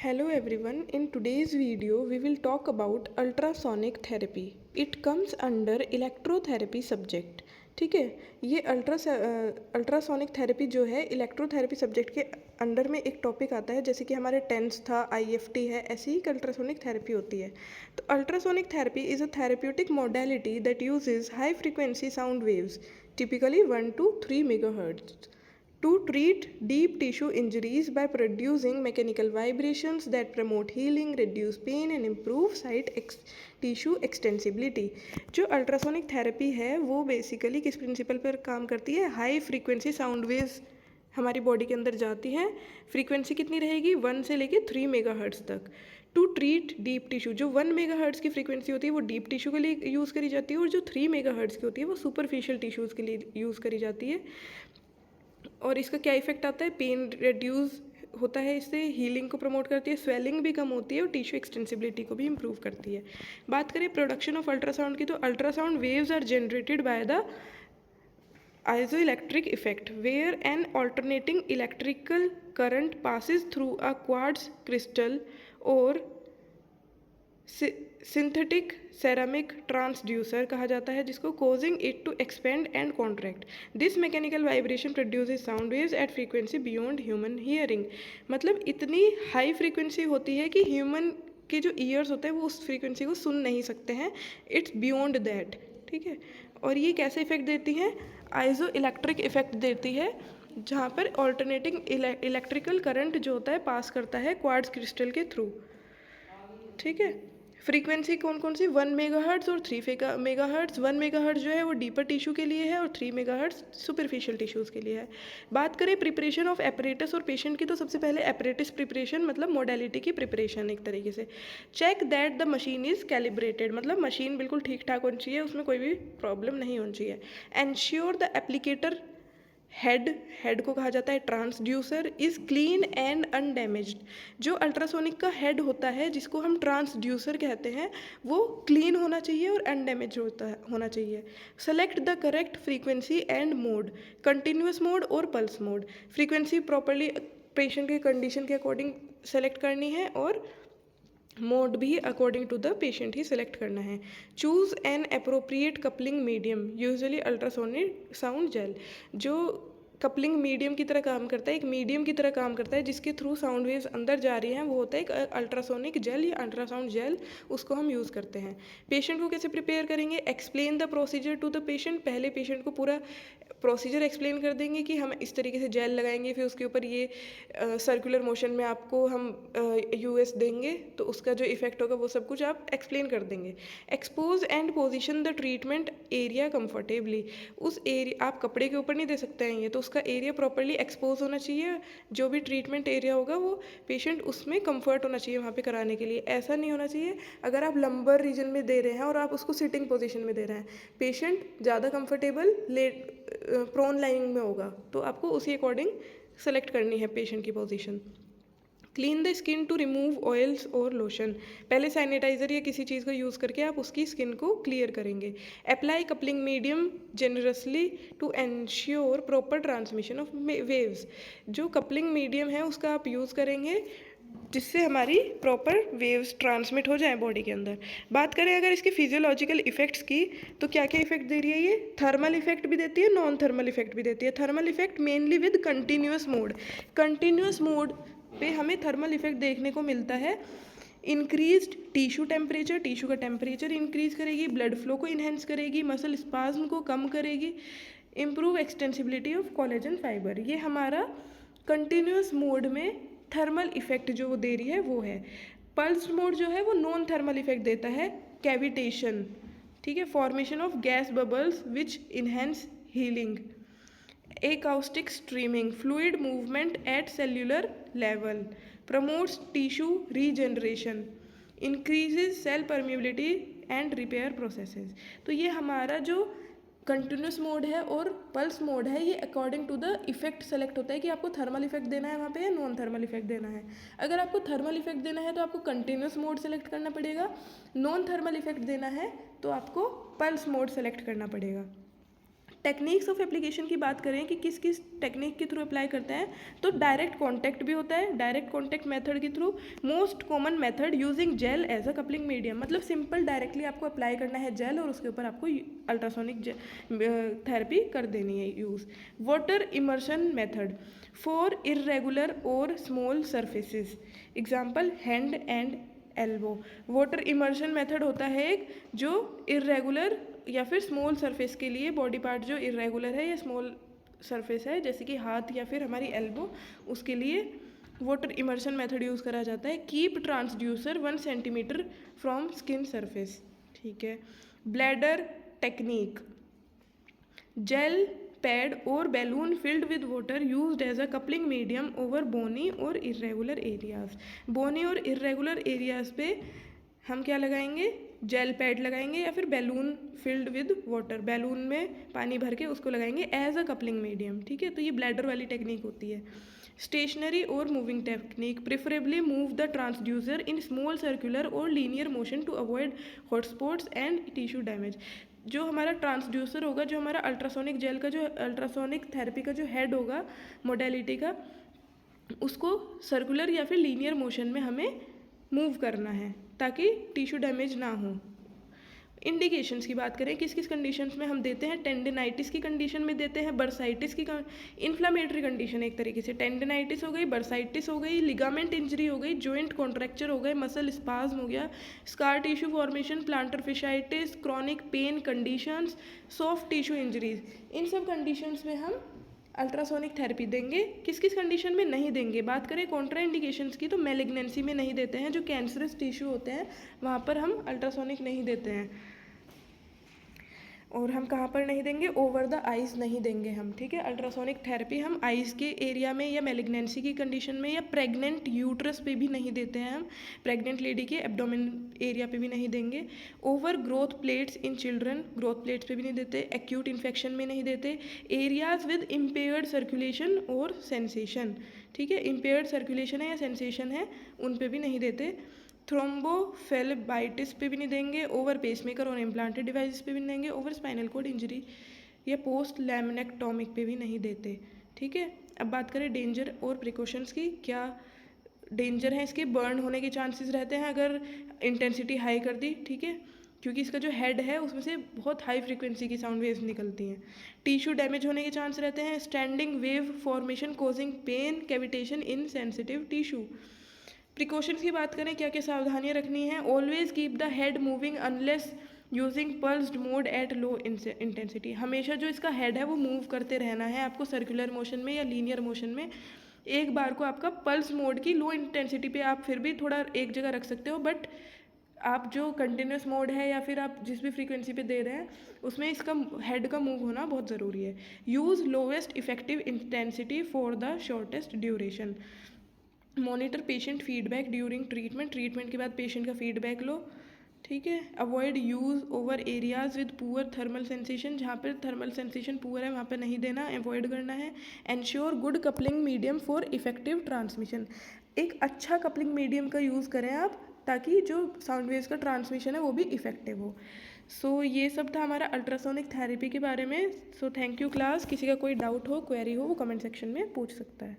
Hello everyone, in today's video we will talk about ultrasonic therapy. It comes under electrotherapy subject. ठीक है, ये ultrasonic therapy जो है electrotherapy subject के under में एक टॉपिक आता है, जैसे कि हमारे टेंस था, आईएफटी है, ऐसी ही अल्ट्रासोनिक थेरेपी होती है। तो ultrasonic therapy is a therapeutic modality that usage high frequency sound waves typically 1 to 3 megahertz to treat deep tissue injuries by producing mechanical vibrations that promote healing, reduce pain and improve tissue extensibility। जो ultrasonic therapy है वो basically किस principal पर काम करती है? High frequency sound waves हमारी body के अंदर जाती हैं। फ्रीक्वेंसी कितनी रहेगी? 1 से लेके 3 मेगाहर्ट्ज़ तक। टू ट्रीट डीप टिश्यू, जो 1 मेगाहर्ट्ज़ की फ्रीक्वेंसी होती है वो डीप टिश्यू के लिए यूज़ करी जाती है, और जो 3 मेगाहर्ट्ज़ की होती है वो सुपरफिशियल टिश्यूज़ के लिए यूज़ करी जाती है। और इसका क्या इफेक्ट आता है? पेन रिड्यूस होता है, इससे हीलिंग को प्रमोट करती है, स्वेलिंग भी कम होती है और टिश्यू एक्सटेंसिबिलिटी को भी इम्प्रूव करती है। बात करें प्रोडक्शन ऑफ अल्ट्रासाउंड की, तो ultrasound waves are generated by the isoelectric effect where an alternating electrical current passes through a quartz crystal or synthetic ceramic transducer कहा जाता है, जिसको causing it to expand and contract. This mechanical vibration produces sound waves at frequency beyond human hearing. मतलब इतनी high frequency होती है कि human के जो ईयर्स होते हैं वो उस फ्रीक्वेंसी को सुन नहीं सकते हैं। इट्स बियॉन्ड दैट, ठीक है। और ये कैसे इफेक्ट देती हैं? आइजो इलेक्ट्रिक इफेक्ट देती है, जहाँ पर ऑल्टरनेटिंग इलेक्ट्रिकल करंट जो होता है पास करता है क्वार्ट्ज क्रिस्टल के थ्रू, ठीक है। फ्रीक्वेंसी कौन कौन सी? 1 मेगाहर्ट्ज़ और 3 मेगाहर्ट्ज़। 1 मेगाहर्ट्ज़ जो है वो डीपर टिश्यू के लिए है और 3 मेगाहर्ट्ज़ सुपरफिशियल टिश्यूज़ के लिए है। बात करें प्रिपरेशन ऑफ एपरेटस और पेशेंट की, तो सबसे पहले एपरेटस प्रिपरेशन मतलब मोडेलिटी की प्रिपरेशन एक तरीके से। Check that the machine is calibrated, मतलब मशीन बिल्कुल ठीक ठाक होनी चाहिए, उसमें कोई भी प्रॉब्लम नहीं होनी चाहिए। एंश्योर द एप्लीकेटर हेड को कहा जाता है transducer, is clean and undamaged. जो अल्ट्रासोनिक का हेड होता है, जिसको हम ट्रांसड्यूसर कहते हैं, वो क्लीन होना चाहिए और अनडैमेज होना चाहिए। Select the correct frequency and mode, continuous mode और pulse mode. Frequency properly patient के कंडीशन के अकॉर्डिंग सेलेक्ट करनी है और मोड भी अकॉर्डिंग टू द पेशेंट ही सिलेक्ट करना है। Choose an appropriate coupling medium, usually ultrasonic sound gel, जो कपलिंग मीडियम की तरह काम करता है, एक मीडियम की तरह काम करता है जिसके थ्रू साउंड वेव्स अंदर जा रही हैं, वो होता है एक अल्ट्रासोनिक जेल या अल्ट्रासाउंड जेल, उसको हम यूज़ करते हैं। पेशेंट को कैसे प्रिपेयर करेंगे? Explain the procedure to the patient, पहले पेशेंट को पूरा प्रोसीजर एक्सप्लेन कर देंगे कि हम इस तरीके से जेल लगाएंगे, फिर उसके ऊपर ये सर्कुलर मोशन में आपको हम यूएस देंगे, तो उसका जो इफेक्ट होगा वो सब कुछ आप एक्सप्लेन कर देंगे। Expose and position the treatment area comfortably, उस एरिया आप कपड़े के ऊपर नहीं दे सकते हैं ये, तो उसका एरिया प्रॉपरली एक्सपोज होना चाहिए। जो भी ट्रीटमेंट एरिया होगा वो पेशेंट उसमें कंफर्ट होना चाहिए वहाँ पे कराने के लिए। ऐसा नहीं होना चाहिए अगर आप लंबर रीजन में दे रहे हैं और आप उसको सिटिंग पोजीशन में दे रहे हैं, पेशेंट ज़्यादा कंफर्टेबल प्रोन लाइनिंग में होगा, तो आपको उसी अकॉर्डिंग सेलेक्ट करनी है पेशेंट की position. Clean the skin to remove oils और लोशन, पहले सैनिटाइजर या किसी चीज़ को यूज़ करके आप उसकी स्किन को क्लियर करेंगे। Apply coupling medium generously to ensure proper transmission of waves, जो कपलिंग मीडियम है उसका आप यूज़ करेंगे जिससे हमारी प्रॉपर वेव्स ट्रांसमिट हो जाए बॉडी के अंदर। बात करें अगर इसके फिजियोलॉजिकल इफेक्ट्स की, तो क्या क्या इफेक्ट दे रही है ये? थर्मल इफेक्ट भी देती है, नॉन थर्मल इफेक्ट भी देती है। Thermal effect mainly with continuous mode, continuous mode पे हमें थर्मल इफेक्ट देखने को मिलता है। इंक्रीज टिश्यू टेम्परेचर, टिश्यू का टेम्परेचर इंक्रीज करेगी, ब्लड फ्लो को इन्हेंस करेगी, मसल स्पाज्म को कम करेगी, improve extensibility of collagen fibre. ये हमारा कंटिन्यूस मोड में थर्मल इफेक्ट जो वो दे रही है वो है। पल्स मोड जो है वो नॉन थर्मल इफेक्ट देता है, कैविटेशन, ठीक है, formation of gas bubbles which enhance healing, acoustic streaming, fluid movement at cellular level, promotes tissue regeneration, increases cell permeability and repair processes। तो ये हमारा जो कंटिन्यूस मोड है और पल्स मोड है, ये according to the effect select होता है कि आपको थर्मल इफेक्ट देना है वहाँ पे या नॉन थर्मल इफेक्ट देना है। अगर आपको थर्मल इफेक्ट देना है तो आपको कंटिन्यूस मोड सेलेक्ट करना पड़ेगा, नॉन थर्मल इफेक्ट देना है तो आपको पल्स मोड सेलेक्ट करना पड़ेगा। टेक्निक्स ऑफ एप्लीकेशन की बात करें कि किस किस टेक्निक के थ्रू अप्लाई करते हैं, तो डायरेक्ट कॉन्टैक्ट भी होता है, डायरेक्ट कॉन्टैक्ट मेथड के through. Most common method using gel as a coupling medium, मतलब सिंपल डायरेक्टली आपको अप्लाई करना है जेल और उसके ऊपर आपको अल्ट्रासोनिक थेरेपी कर देनी है use. Water immersion method for irregular और small surfaces, example hand and elbow. Water immersion method होता है एक जो इर्रेगुलर या फिर स्मॉल सरफेस के लिए, बॉडी पार्ट जो इरेगुलर है या स्मॉल सरफेस है जैसे कि हाथ या फिर हमारी एल्बो, उसके लिए वाटर इमर्शन मेथड यूज़ करा जाता है। Keep transducer 1 centimetre from skin surface, ठीक है। ब्लैडर टेक्निक, जेल पैड और balloon filled with water used as a coupling medium over bony और इरेगुलर एरियाज। बोनी और इरेगुलर एरियाज पे हम क्या लगाएंगे, जेल पैड लगाएंगे या फिर balloon filled with water, balloon में पानी भर के उसको लगाएंगे एज अ कपलिंग मीडियम, ठीक है। तो ये ब्लैडर वाली टेक्निक होती है। स्टेशनरी और moving technique, preferably move the transducer in small circular और linear motion to avoid hotspots and tissue damage. जो हमारा ट्रांसड्यूसर होगा, जो हमारा अल्ट्रासोनिक जेल का, जो अल्ट्रासोनिक थेरेपी का जो हेड होगा मोडेलिटी का, उसको सर्कुलर या फिर लीनियर मोशन में हमें मूव करना है ताकि टिश्यू डैमेज ना हो। इंडिकेशंस की बात करें, किस किस कंडीशंस में हम देते हैं, टेंडिनाइटिस की कंडीशन में देते हैं, बर्साइटिस की इन्फ्लामेटरी कंडीशन, एक तरीके से टेंडिनाइटिस हो गई, बर्साइटिस हो गई, लिगामेंट इंजरी हो गई, जॉइंट कॉन्ट्रैक्चर हो गए, मसल स्पाज्म हो गया, scar tissue formation, plantar fasciitis, chronic pain conditions, soft tissue injuries, इन सब कंडीशंस में हम अल्ट्रासोनिक थेरेपी देंगे। किस किस कंडीशन में नहीं देंगे, बात करें कॉन्ट्रा इंडिकेशंस की, तो मैलिग्नेंसी में नहीं देते हैं, जो कैंसरस टिश्यू होते हैं वहाँ पर हम अल्ट्रासोनिक नहीं देते हैं। और हम कहाँ पर नहीं देंगे, ओवर द आइज़ नहीं देंगे हम, ठीक है। अल्ट्रासोनिक थेरेपी हम आइज़ के एरिया में या मैलिग्नेंसी की कंडीशन में या प्रेग्नेंट यूट्रस पे भी नहीं देते हैं हम, प्रेग्नेंट लेडी के एब्डोमेन एरिया पे भी नहीं देंगे। Over growth plates in children, growth plates पे भी नहीं देते, एक्यूट इन्फेक्शन में नहीं देते, एरियाज विद इम्पेयर्ड सर्कुलेशन और सेंसेशन, ठीक है, इम्पेयर्ड सर्कुलेशन है या सेंसेशन है उन पे भी नहीं देते। थ्रोम्बोफेलेबाइटिस पे भी नहीं देंगे, ओवर पेसमेकर और इम्प्लांटेड डिवाइस पे भी नहीं देंगे, ओवर स्पाइनल कोड इंजरी या पोस्ट लैमिनेक्टोमिक पे भी नहीं देते, ठीक है। अब बात करें डेंजर और प्रिकॉशंस की, क्या डेंजर है इसके, बर्न होने के चांसेस रहते हैं अगर इंटेंसिटी हाई कर दी, ठीक है, क्योंकि इसका जो हेड है उसमें से बहुत हाई फ्रीक्वेंसी की साउंड वेव्स निकलती हैं। टिश्यू डैमेज होने के चांस रहते हैं, standing wave formation causing pain, cavitation in sensitive tissue. Precautions की बात करें, क्या क्या सावधानियां रखनी है, always keep the head moving unless using pulsed mode at low intensity, हमेशा जो इसका हेड है वो मूव करते रहना है आपको सर्कुलर मोशन में या लीनियर मोशन में। एक बार को आपका पल्स मोड की लो इंटेंसिटी पे आप फिर भी थोड़ा एक जगह रख सकते हो, बट आप जो कंटिन्यूस मोड है या फिर आप जिस भी फ्रीक्वेंसी पे दे रहे हैं उसमें इसका हेड का मूव होना बहुत ज़रूरी है। Use lowest effective intensity for the shortest duration. Monitor patient feedback during treatment, treatment के बाद पेशेंट का फीडबैक लो, ठीक है। Avoid use over areas with poor thermal sensation, जहाँ पर थर्मल सेंसेशन पुअर है वहाँ पर नहीं देना, अवॉइड करना है। Ensure good coupling medium for effective transmission, एक अच्छा कपलिंग मीडियम का यूज़ करें आप ताकि जो साउंड वेव्स का ट्रांसमिशन है वो भी इफेक्टिव हो। सो ये सब था हमारा अल्ट्रासोनिक थेरेपी के बारे में। सो थैंक यू क्लास, किसी का कोई डाउट हो, क्वेरी हो, वो कमेंट सेक्शन में पूछ सकता है।